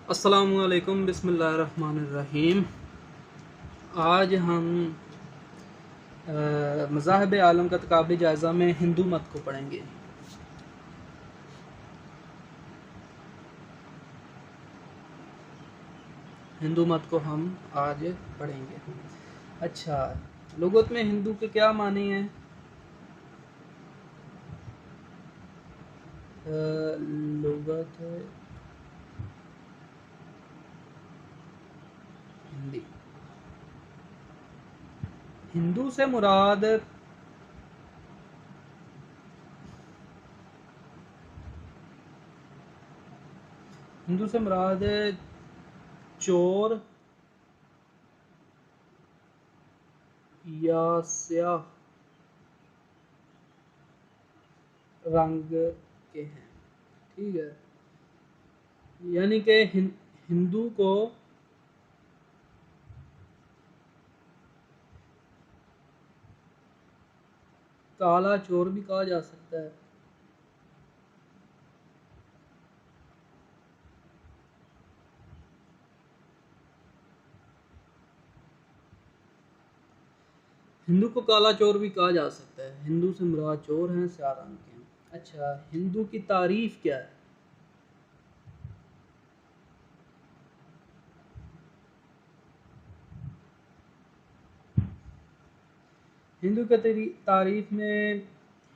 अस्सलामुअलैकुम बिस्मिल्लाहिर्रहमानिर्रहीम। आज हम मज़ाहिब आलम का तकाबली जायज़ा में हिंदू मत को पढ़ेंगे। हिंदू मत को हम आज पढ़ेंगे। अच्छा, लुगत में हिंदू के क्या मानी हैं? लुगत हिंदी, हिंदू से मुराद चोर या स्याह रंग के हैं। ठीक है, यानी कि हिंदू को काला चोर भी कहा जा सकता है। हिंदू को काला चोर भी कहा जा सकता है। हिंदू से मुराद चोर हैं, स्याह रंग के हैं। अच्छा, हिंदू की तारीफ क्या है? हिंदू के तारीफ में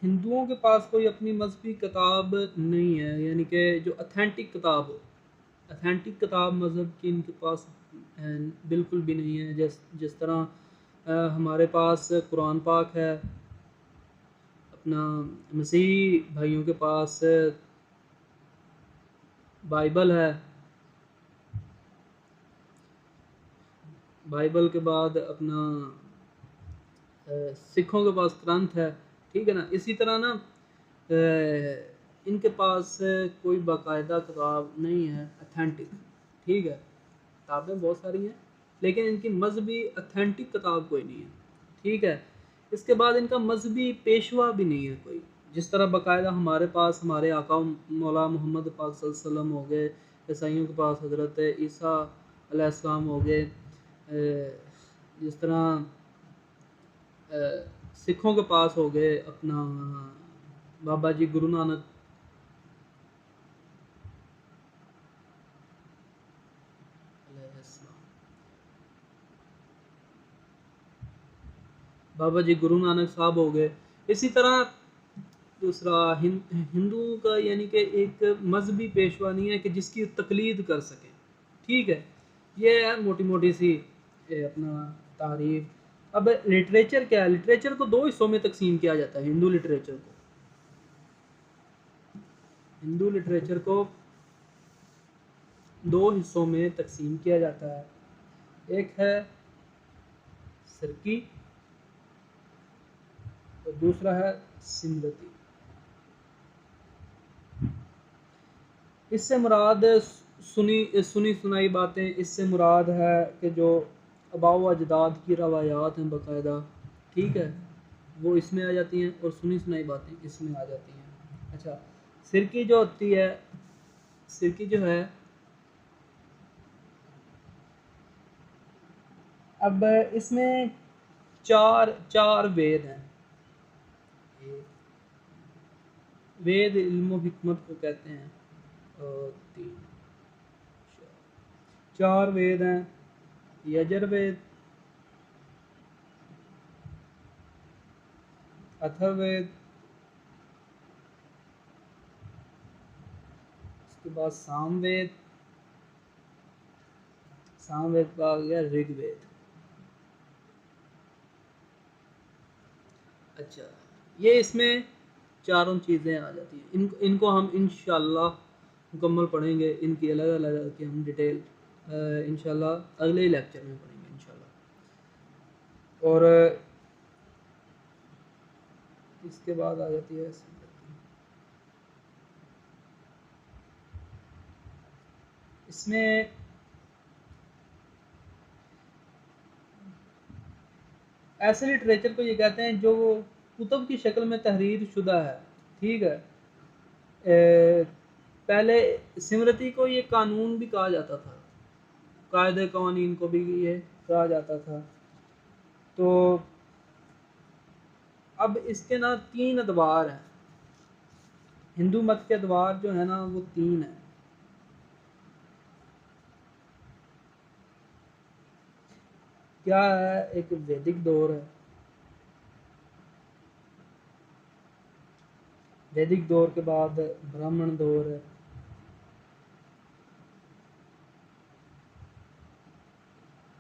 हिंदुओं के पास कोई अपनी मजहबी किताब नहीं है, यानी कि जो अथेंटिक किताब हो, अथेंटिक किताब मज़हब की इनके पास बिल्कुल भी नहीं है। जिस तरह हमारे पास कुरान पाक है, अपना मसीही भाइयों के पास बाइबल है, बाइबल के बाद अपना सिखों के पास ग्रंथ है। ठीक है ना, इसी तरह ना इनके पास कोई बाकायदा किताब नहीं है अथेंटिक। ठीक है, किताबें बहुत सारी हैं लेकिन इनकी मजहबी अथेंटिक किताब कोई नहीं है। ठीक है, इसके बाद इनका मजहबी पेशवा भी नहीं है कोई। जिस तरह बाकायदा हमारे पास हमारे आका मौला मोहम्मद पाक सल्लल्लाहु अलैहि वसल्लम हो गए, ईसाइयों के पास हज़रत ईसा अलैहिस्सलाम हो गए, जिस तरह सिखों के पास हो गए अपना बाबा जी गुरु नानक, बाबा जी गुरु नानक साहब हो गए। इसी तरह दूसरा हिंदुओं का यानी कि एक मजहबी पेशवा नहीं है कि जिसकी तकलीद कर सके। ठीक है, ये है मोटी मोटी सी अपना तारीफ। अब लिटरेचर क्या है? लिटरेचर को दो हिस्सों में तकसीम किया जाता है। हिंदू लिटरेचर को दो हिस्सों में तकसीम किया जाता है। एक है सिरकी और दूसरा है सिमरती। इससे मुराद सुनी सुनाई बातें, इससे मुराद है कि जो आबाओ अजदाद की रवायात हैं बाकायदा, ठीक है, वो इसमें आ जाती हैं और सुनी सुनाई बातें इसमें आ जाती हैं। अच्छा, सिरकी जो होती है, सिरकी जो है, अब इसमें चार चार वेद हैं। वेद इल्म हिकमत को कहते हैं। और चार वेद हैं। यजुर्वेद, अथर्ववेद, उसके बाद सामवेद, सामवेद का आ गया ऋग्वेद। अच्छा, ये इसमें चारों चीज़ें आ जाती हैं। इनको हम इंशाल्लाह मुकम्मल पढ़ेंगे, इनकी अलग अलग की हम डिटेल इंशाल्लाह अगले लेक्चर में पढ़ेंगे इंशाल्लाह। और इसके बाद आ जाती है इसमें ऐसे लिटरेचर को ये कहते हैं जो कुतुब की शक्ल में तहरीर शुदा है। ठीक है, पहले स्मृति को ये कानून भी कहा जाता था, कायदे कवानीन को भी ये कहा जाता था। तो अब इसके ना 3 अदवार हैं। हिंदू मत के अदवार जो है ना वो 3 है। क्या है? एक वैदिक दौर है, वैदिक दौर के बाद ब्राह्मण दौर है,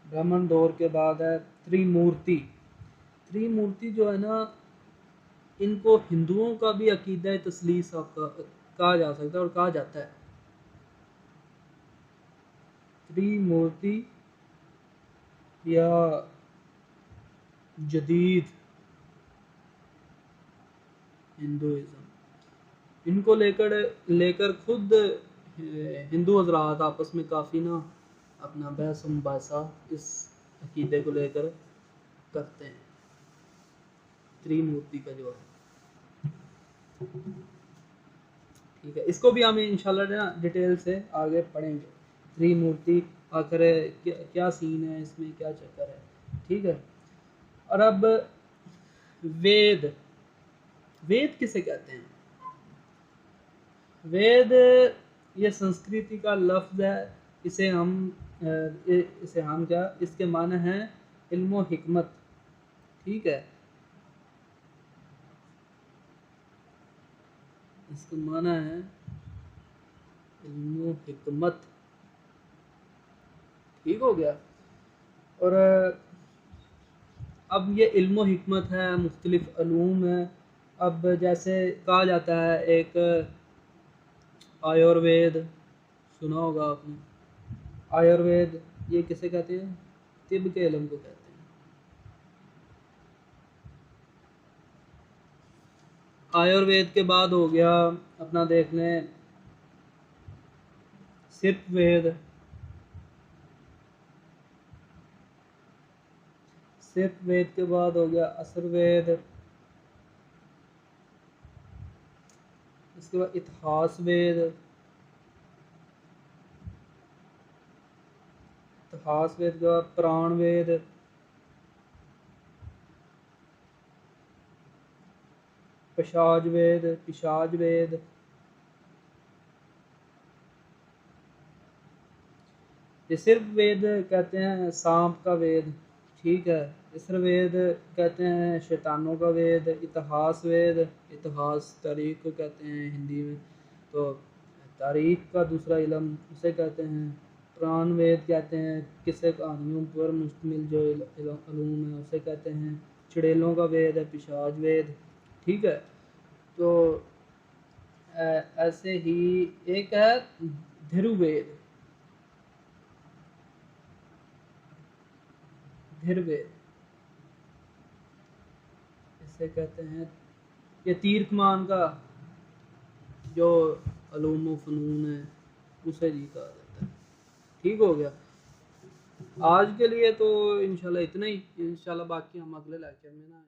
ब्राह्मण दौर के बाद है त्रिमूर्ति। त्रिमूर्ति जो है ना, इनको हिंदुओं का भी अकीदा तस्लीस कहा जा सकता है और कहा जाता है। त्रिमूर्ति या जदीद हिंदुइज्म, इनको लेकर लेकर खुद हिंदू हजरात आपस में काफ़ी ना अपना बहस मुबासा इस अकीदे को लेकर करते हैं। त्रिमूर्ति का जो है, ठीक है, इसको भी हम इंशाल्लाह ना डिटेल से आगे पढ़ेंगे। त्रिमूर्ति आखिर क्या सीन है इसमें, क्या चक्कर है, ठीक है। और अब वेद, वेद किसे कहते हैं? वेद ये संस्कृति का लफ्ज़ है। इसे हम क्या, इसके माने हैं इल्म हिकमत, ठीक है। इसका माना है इल्म हिकमत, ठीक हो गया। और अब ये इल्म हिकमत है, मुख्तलिफ अलूम है। अब जैसे कहा जाता है एक आयुर्वेद, सुना होगा आपने। आयुर्वेद ये किसे कहते हैं? तिब के इल्म को कहते हैं। आयुर्वेद के बाद हो गया अपना, देख लें, सिर्फ वेद। सिर्फ वेद के बाद हो गया असुरवेद। इसके बाद इतिहास वेद, इतिहास वेद के बाद प्राण वेद, पिशाच वेद, पिशाच वेद, ये सिर्फ वेद कहते हैं सांप का वेद, ठीक है। इसर वेद कहते हैं शैतानों का वेद। इतिहास वेद, इतिहास तारीख को कहते हैं हिंदी में, तो तारीख का दूसरा इल्म उसे कहते हैं। पुराण वेद कहते हैं किस्से कहानियों पर मुश्तमिल जो इल्म है उसे कहते हैं। चुड़ैलों का वेद है पिशाच वेद, ठीक है। तो ऐसे ही एक है धिरुवेद, धिरवेद इसे कहते हैं। ये तीर कमान का जो अलूम व फ़नून है उसे जी कहा जाता है, ठीक हो गया। आज के लिए तो इंशाल्लाह इतना ही। इंशाल्लाह बाकी हम अगले लेक्चर में ना